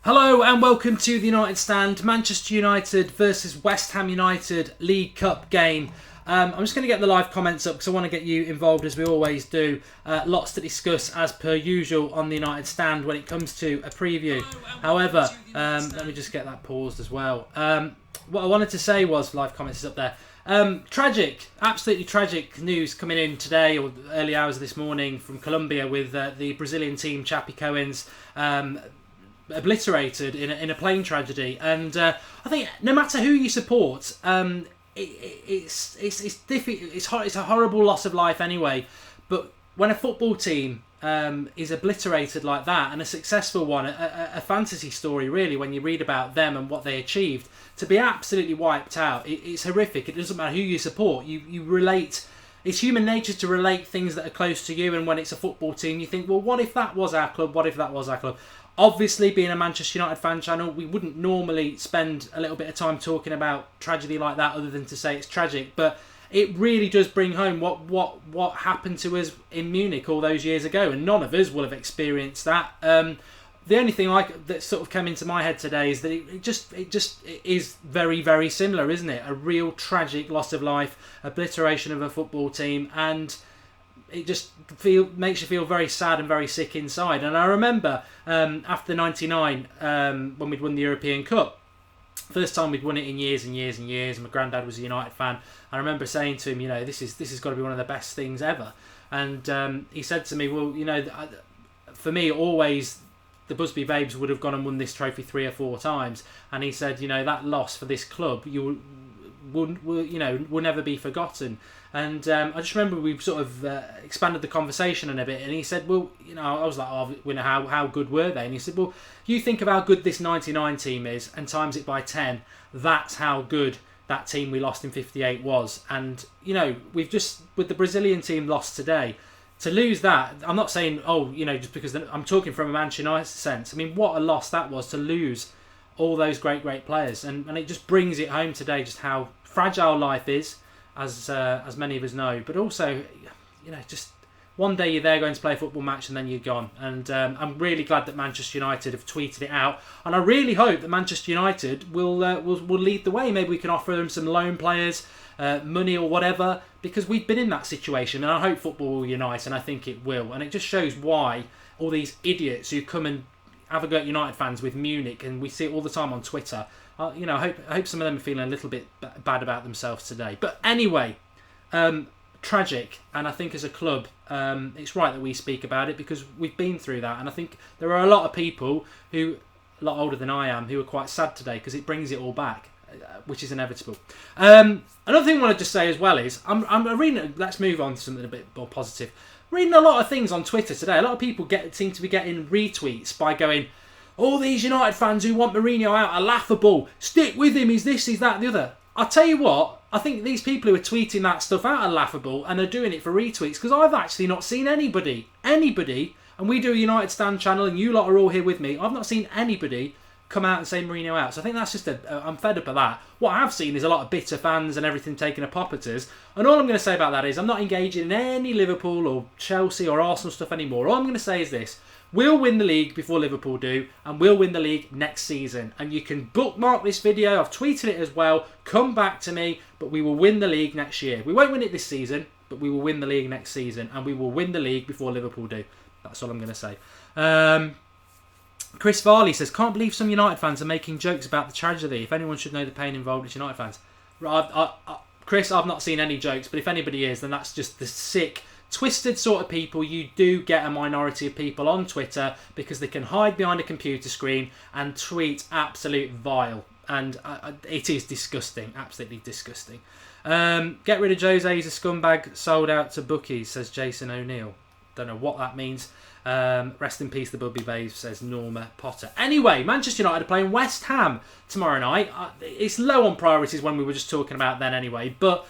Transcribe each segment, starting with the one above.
Hello and welcome to the United Stand, Manchester United versus West Ham United League Cup game. I'm just going to get the live comments up because I want to get you involved as we always do. Lots to discuss as per usual on the United Stand when it comes to a preview. However, let me just get that paused as well. What I wanted to say was, live comments is up there. Tragic, absolutely tragic news coming in today or early hours of this morning from Colombia with the Brazilian team Chapi Cohen's obliterated in a plane tragedy, and I think no matter who you support, it's a horrible loss of life anyway. But when a football team is obliterated like that, and a successful one, a fantasy story really, when you read about them and what they achieved, to be absolutely wiped out, it's horrific. It doesn't matter who you support. You relate. It's human nature to relate things that are close to you, and when it's a football team, you think, well, what if that was our club? What if that was our club? Obviously, being a Manchester United fan channel, we wouldn't normally spend a little bit of time talking about tragedy like that other than to say it's tragic. But it really does bring home what happened to us in Munich all those years ago. And none of us will have experienced that. The only thing that sort of came into my head today is that it is very, very similar, isn't it? A real tragic loss of life, obliteration of a football team, and it just makes you feel very sad and very sick inside. And I remember after '99, when we'd won the European Cup, first time we'd won it in years and years and years. My granddad was a United fan. I remember saying to him, this has got to be one of the best things ever. And he said to me, well, for me, always the Busby Babes would have gone and won this trophy 3 or 4 times. And he said, that loss for this club, will never be forgotten. And I just remember we sort of expanded the conversation in a bit, and he said, well, I was like, how good were they? And he said, well, you think of how good this 99 team is and times it by 10, that's how good that team we lost in 58 was. And, we've just, with the Brazilian team lost today, to lose that, I'm not saying, just because I'm talking from a Manchester United sense. I mean, what a loss that was to lose all those great players. And it just brings it home today just how fragile life is, as many of us know, but also, just one day you're there going to play a football match and then you're gone. And I'm really glad that Manchester United have tweeted it out, and I really hope that Manchester United will lead the way. Maybe we can offer them some loan players, money or whatever, because we've been in that situation, and I hope football will unite, and I think it will. And it just shows why all these idiots who come and have a go at United fans with Munich, and we see it all the time on Twitter. I hope some of them are feeling a little bit bad about themselves today. But anyway, tragic. And I think as a club, it's right that we speak about it because we've been through that. And I think there are a lot of people who, a lot older than I am, who are quite sad today because it brings it all back, which is inevitable. Another thing I want to just say as well is, I'm reading, let's move on to something a bit more positive. Reading a lot of things on Twitter today. A lot of people seem to be getting retweets by going, all these United fans who want Mourinho out are laughable. Stick with him, he's this, he's that, the other. I'll tell you what, I think these people who are tweeting that stuff out are laughable and are doing it for retweets, because I've actually not seen anybody, and we do a United Stand channel and you lot are all here with me, I've not seen anybody come out and say Mourinho out. So I think that's just I'm fed up of that. What I have seen is a lot of bitter fans and everything taking a pop at us. And all I'm going to say about that is I'm not engaging in any Liverpool or Chelsea or Arsenal stuff anymore. All I'm going to say is this. We'll win the league before Liverpool do, and we'll win the league next season. And you can bookmark this video. I've tweeted it as well. Come back to me, but we will win the league next year. We won't win it this season, but we will win the league next season, and we will win the league before Liverpool do. That's all I'm going to say. Chris Varley says, can't believe some United fans are making jokes about the tragedy. If anyone should know the pain involved, it's United fans. Chris, I've not seen any jokes, but if anybody is, then that's just the sick, twisted sort of people. You do get a minority of people on Twitter because they can hide behind a computer screen and tweet absolute vile. And it is disgusting, absolutely disgusting. Get rid of Jose, he's a scumbag, sold out to bookies, says Jason O'Neill. Don't know what that means. Rest in peace, the Bubby Babes, says Norma Potter. Anyway, Manchester United are playing West Ham tomorrow night. It's low on priorities when we were just talking about then anyway, but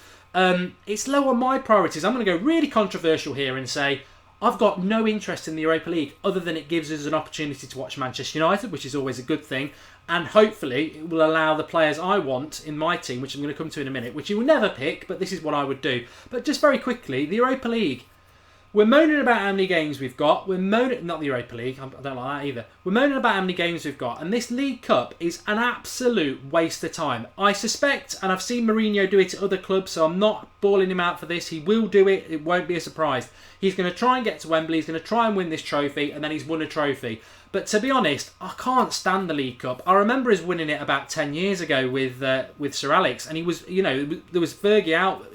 it's low on my priorities. I'm going to go really controversial here and say I've got no interest in the Europa League other than it gives us an opportunity to watch Manchester United, which is always a good thing, and hopefully it will allow the players I want in my team, which I'm going to come to in a minute, which you will never pick, but this is what I would do. But just very quickly, the Europa League. We're moaning about how many games we've got. We're moaning, not the Europa League, I don't like that either. We're moaning about how many games we've got. And this League Cup is an absolute waste of time. I suspect, and I've seen Mourinho do it at other clubs, so I'm not bawling him out for this. He will do it. It won't be a surprise. He's going to try and get to Wembley. He's going to try and win this trophy, and then he's won a trophy. But to be honest, I can't stand the League Cup. I remember us winning it about 10 years ago with Sir Alex, and he was, there was Fergie out.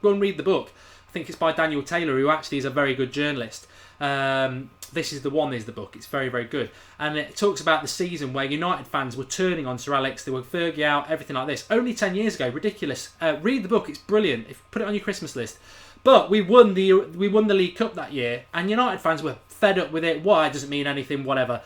Go and read the book. I think it's by Daniel Taylor, who actually is a very good journalist. This is the book. It's very, very good. And it talks about the season where United fans were turning on Sir Alex. They were Fergie out, everything like this. Only 10 years ago. Ridiculous. Read the book. It's brilliant. Put it on your Christmas list. But we won the League Cup that year, and United fans were fed up with it. Why? It doesn't mean anything, whatever.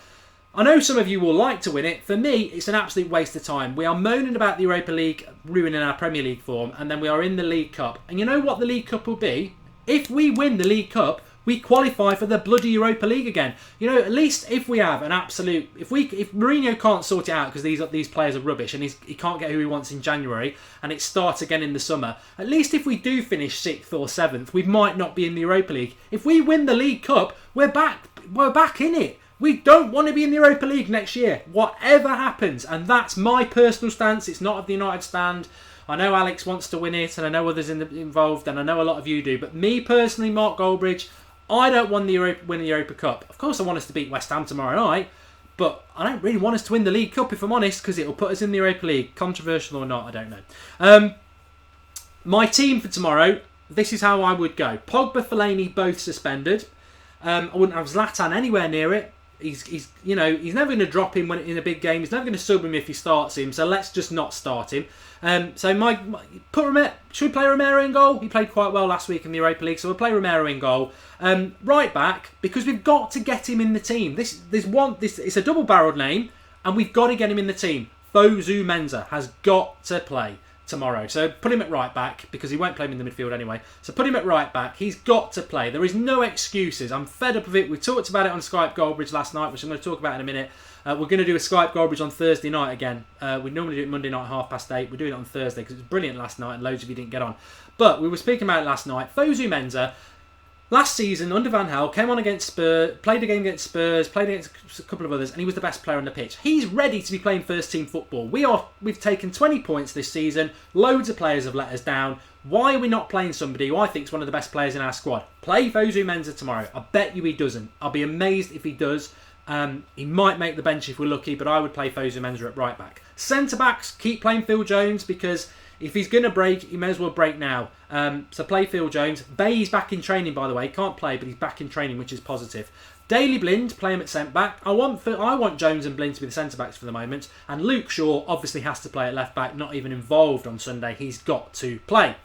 I know some of you will like to win it. For me, it's an absolute waste of time. We are moaning about the Europa League ruining our Premier League form, and then we are in the League Cup. And you know what the League Cup will be? If we win the League Cup, we qualify for the bloody Europa League again. At least if we have an absolute... If Mourinho can't sort it out because these players are rubbish and he can't get who he wants in January and it starts again in the summer, at least if we do finish 6th or 7th, we might not be in the Europa League. If we win the League Cup, we're back in it. We don't want to be in the Europa League next year, whatever happens. And that's my personal stance. It's not of the United stand. I know Alex wants to win it, and I know others involved, and I know a lot of you do. But me personally, Mark Goldbridge, I don't want win the Europa Cup. Of course, I want us to beat West Ham tomorrow night, but I don't really want us to win the League Cup, if I'm honest, because it'll put us in the Europa League. Controversial or not, I don't know. My team for tomorrow, this is how I would go. Pogba, Fellaini, both suspended. I wouldn't have Zlatan anywhere near it. He's never going to drop him when in a big game. He's never going to sub him if he starts him. So let's just not start him. Should we play Romero in goal? He played quite well last week in the Europa League, so we'll play Romero in goal. Right back, because we've got to get him in the team. This it's a double-barreled name, and we've got to get him in the team. Fosu Mensah has got to play tomorrow. So put him at right back, because he won't play him in the midfield anyway. So put him at right back. He's got to play. There is no excuses. I'm fed up of it. We talked about it on Skype Goldbridge last night, which I'm going to talk about in a minute. We're going to do a Skype Goldbridge on Thursday night again. We normally do it Monday night, 8:30. We're doing it on Thursday because it was brilliant last night and loads of you didn't get on. But we were speaking about it last night. Fosu Mensah, last season under Van Gaal, came on against Spurs, played a game against Spurs, played against a couple of others, and he was the best player on the pitch. He's ready to be playing first team football. We've taken 20 points this season. Loads of players have let us down. Why are we not playing somebody who I think is one of the best players in our squad? Play Fosu Mensah tomorrow. I bet you he doesn't. I'll be amazed if he does. He might make the bench if we're lucky, but I would play Fosu Mensah at right back. Centre backs, keep playing Phil Jones, because if he's going to break, he may as well break now. So play Phil Jones. Bay's back in training, by the way. Can't play, but he's back in training, which is positive. Daley Blind, play him at centre back. I want Jones and Blind to be the centre backs for the moment. And Luke Shaw obviously has to play at left back, not even involved on Sunday. He's got to play.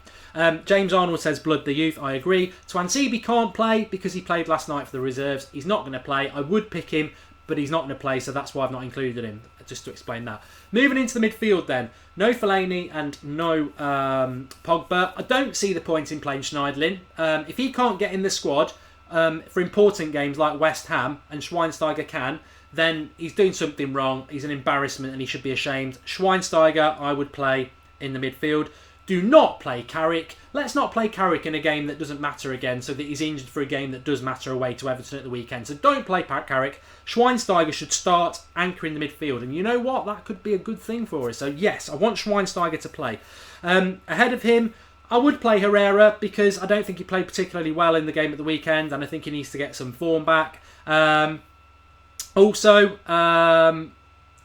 James Arnold says blood the youth. I agree. Twansibi can't play because he played last night for the reserves. He's not going to play. I would pick him, but he's not going to play, so that's why I've not included him, just to explain that. Moving into the midfield then. No Fellaini and no Pogba. I don't see the point in playing Schneiderlin. If he can't get in the squad for important games like West Ham, and Schweinsteiger can, then he's doing something wrong. He's an embarrassment and he should be ashamed. Schweinsteiger, I would play in the midfield. Do not play Carrick. Let's not play Carrick in a game that doesn't matter again, so that he's injured for a game that does matter away to Everton at the weekend. So don't play Carrick. Schweinsteiger should start anchoring the midfield. And you know what? That could be a good thing for us. So yes, I want Schweinsteiger to play. Ahead of him, I would play Herrera, because I don't think he played particularly well in the game at the weekend, and I think he needs to get some form back.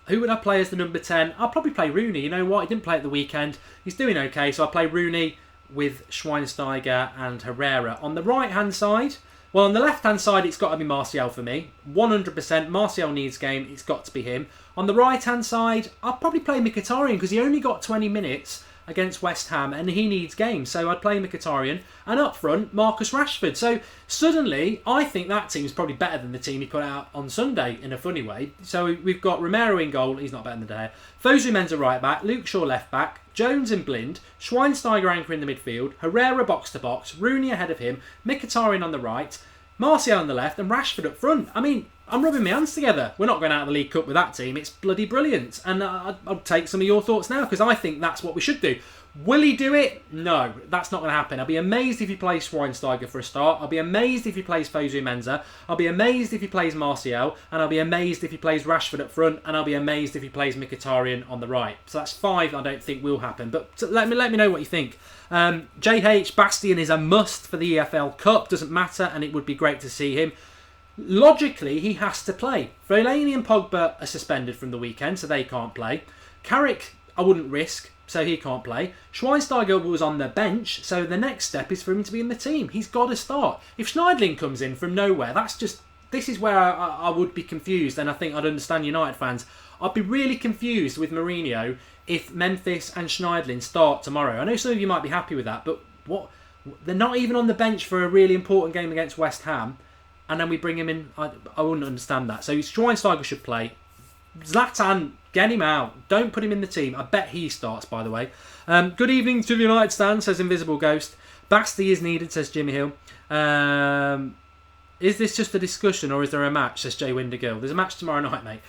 Who would I play as the number 10? I'll probably play Rooney. You know what? He didn't play at the weekend. He's doing okay, so I'll play Rooney with Schweinsteiger and Herrera. On the right-hand side, well, on the left-hand side, it's got to be Martial for me. 100%. Martial needs game. It's got to be him. On the right-hand side, I'll probably play Mkhitaryan, because he only got 20 minutes against West Ham and he needs games. So I'd play Mkhitaryan. And up front, Marcus Rashford. So suddenly, I think that team's probably better than the team he put out on Sunday in a funny way. So we've got Romero in goal. He's not better than De Gea. Fosu Mensah right back. Luke Shaw left back. Jones and Blind. Schweinsteiger anchor in the midfield. Herrera box to box. Rooney ahead of him. Mkhitaryan on the right. Martial on the left and Rashford up front. I mean, I'm rubbing my hands together. We're not going out of the League Cup with that team. It's bloody brilliant. And I'll take some of your thoughts now, because I think that's what we should do. Will he do it? No, that's not going to happen. I'll be amazed if he plays Schweinsteiger for a start. I'll be amazed if he plays Fosu Mensah. I'll be amazed if he plays Martial. And I'll be amazed if he plays Rashford up front. And I'll be amazed if he plays Mkhitaryan on the right. So that's 5 I don't think will happen. But let me know what you think. JH, Bastian is a must for the EFL Cup. Doesn't matter, and it would be great to see him. Logically, he has to play. Fellaini and Pogba are suspended from the weekend, so they can't play. Carrick, I wouldn't risk, so he can't play. Schweinsteiger was on the bench, so the next step is for him to be in the team. He's got to start. If Schneidlin comes in from nowhere, this is where I would be confused, and I think I'd understand United fans. I'd be really confused with Mourinho if Memphis and Schneidlin start tomorrow. I know some of you might be happy with that, but what? They're not even on the bench for a really important game against West Ham, and then we bring him in. I wouldn't understand that. So Schweinsteiger should play. Zlatan, get him out. Don't put him in the team. I bet he starts, by the way. Good evening to the United stand, says Invisible Ghost. Basti is needed, says Jimmy Hill. Is this just a discussion or is there a match, says Jay Windergill. There's a match tomorrow night, mate.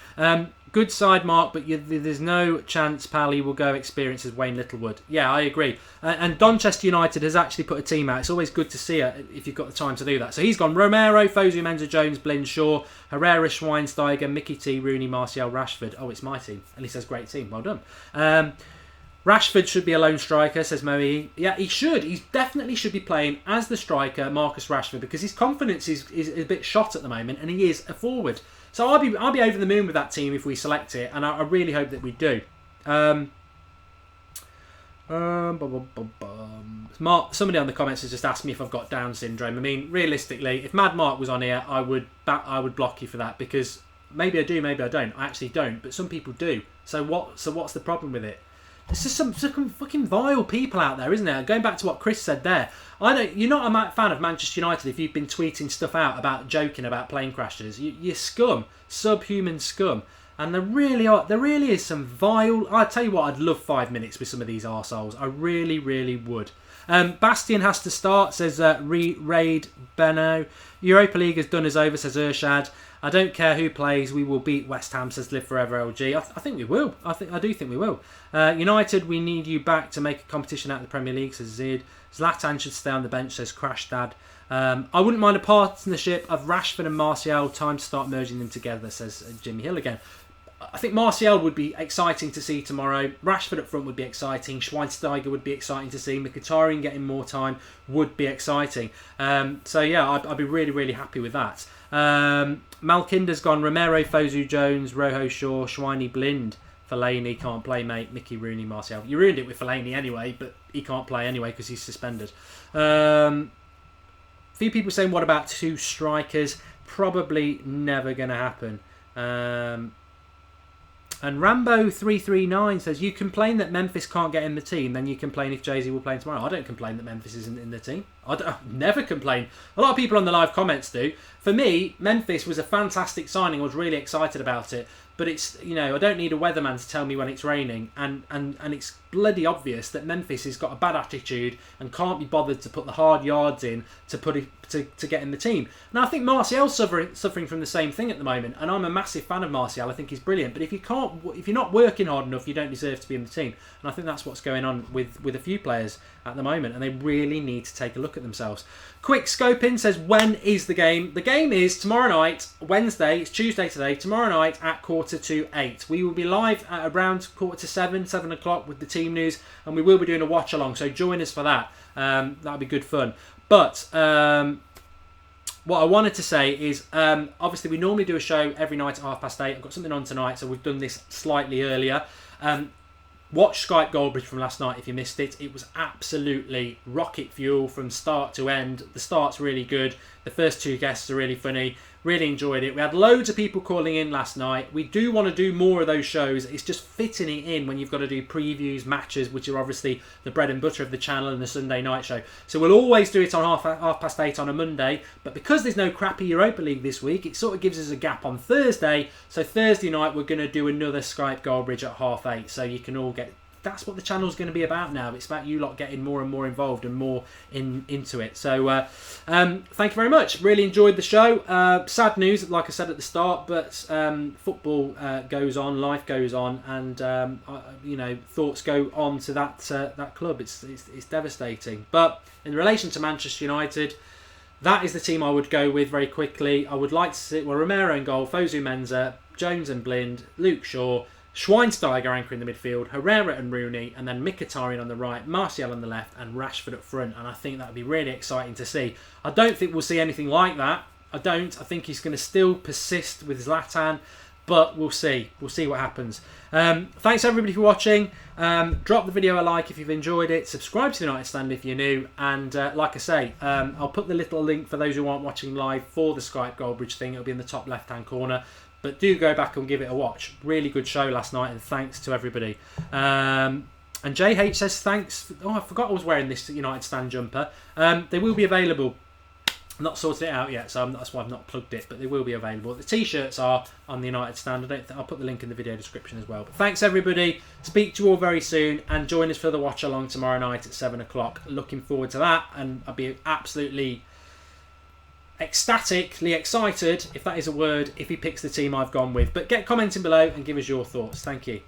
Good side, Mark, but there's no chance Pally will go experience as Wayne Littlewood. Yeah, I agree. And Donchester United has actually put a team out. It's always good to see it if you've got the time to do that. So he's gone Romero, Fosu Mensah, Jones, Blind, Shaw, Herrera, Schweinsteiger, Mickey T, Rooney, Martial, Rashford. Oh, it's my team. At least says great team. Well done. Rashford should be a lone striker, says Moe. Yeah, he should. He definitely should be playing as the striker, Marcus Rashford, because his confidence is a bit shot at the moment, and he is a forward. So I'll be over the moon with that team if we select it, and I really hope that we do. Mark, somebody on the comments has just asked me if I've got Down syndrome. I mean, realistically, if Mad Mark was on here, I would block you for that, because maybe I do, maybe I don't. I actually don't, but some people do. So what's the problem with it? There's just some fucking vile people out there, isn't there? Going back to what Chris said there, you're not a fan of Manchester United if you've been tweeting stuff out about joking about plane crashes. You're scum, subhuman scum, and there really is some vile. I tell you what, I'd love 5 minutes with some of these arseholes. I really, really would. Bastian has to start, says Raid Benno. Europa League is done, is over, says Urshad. I don't care who plays, we will beat West Ham, says Live Forever LG. I think we will. I do think we will. United, we need you back to make a competition out of the Premier League, says Zid. Zlatan should stay on the bench, says Crash Dad. I wouldn't mind a partnership of Rashford and Martial. Time to start merging them together, says Jimmy Hill again. I think Martial would be exciting to see tomorrow. Rashford up front would be exciting. Schweinsteiger would be exciting to see. Mkhitaryan getting more time would be exciting. So yeah, I'd be really, really happy with that. Malkinder's gone Romero, Fosu, Jones, Rojo, Shaw, Schweini, Blind. Fellaini can't play, mate. Mickey, Rooney, Martial. You ruined it with Fellaini anyway, but he can't play anyway because he's suspended. Few people saying, what about 2 strikers? Probably never going to happen. And Rambo339 says, you complain that Memphis can't get in the team, then you complain if Jay-Z will play tomorrow. I don't complain that Memphis isn't in the team. I never complain. A lot of people on the live comments do. For me, Memphis was a fantastic signing. I was really excited about it. But it's, I don't need a weatherman to tell me when it's raining. And it's bloody obvious that Memphis has got a bad attitude and can't be bothered to put the hard yards in to get in the team. Now, I think Martial's suffering from the same thing at the moment. And I'm a massive fan of Martial. I think he's brilliant. But if you're not working hard enough, you don't deserve to be in the team. And I think that's what's going on with a few players at the moment. And they really need to take a look at themselves. Quick Scoping says, when is the game? The game is tomorrow night, Wednesday. It's Tuesday today. Tomorrow night at 7:45. We will be live at around 7:45, 7 o'clock with the team news. And we will be doing a watch along. So join us for that. That'll be good fun. But what I wanted to say is, obviously we normally do a show every night at 8:30. I've got something on tonight, so we've done this slightly earlier. Watch Skype Goldbridge from last night if you missed it. It was absolutely rocket fuel from start to end. The start's really good. The first 2 guests are really funny. Really enjoyed it. We had loads of people calling in last night. We do want to do more of those shows. It's just fitting it in when you've got to do previews, matches, which are obviously the bread and butter of the channel, and the Sunday night show. So we'll always do it on 8:30 on a Monday. But because there's no crappy Europa League this week, it sort of gives us a gap on Thursday. So Thursday night we're going to do another Skype Goldbridge at 8:30. So you can all get that's what the channel's going to be about now. It's about you lot getting more and more involved and more into it. So thank you very much. Really enjoyed the show. Sad news, like I said at the start, but football goes on, life goes on, and thoughts go on to that club. It's devastating. But in relation to Manchester United, that is the team I would go with very quickly. I would like to see Romero in goal, Fosu Mensah, Jones and Blind, Luke Shaw, Schweinsteiger anchoring the midfield, Herrera and Rooney, and then Mkhitaryan on the right, Martial on the left, and Rashford up front. And I think that would be really exciting to see. I don't think we'll see anything like that. I think he's going to still persist with Zlatan, but we'll see. We'll see what happens. Thanks everybody for watching. Drop the video a like if you've enjoyed it. Subscribe to the United Stand if you're new. And like I say, I'll put the little link for those who aren't watching live for the Skype Goldbridge thing. It'll be in the top left-hand corner. But do go back and give it a watch. Really good show last night, and thanks to everybody. And JH says thanks. I forgot I was wearing this United Stand jumper. They will be available. I'm not sorted it out yet, so that's why I've not plugged it, but they will be available. The t-shirts are on the United Stand. I'll put the link in the video description as well. But thanks everybody. Speak to you all very soon, and join us for the watch along tomorrow night at 7 o'clock. Looking forward to that, and I'll be absolutely ecstatically excited, if that is a word, if he picks the team I've gone with. But get commenting below and give us your thoughts. Thank you.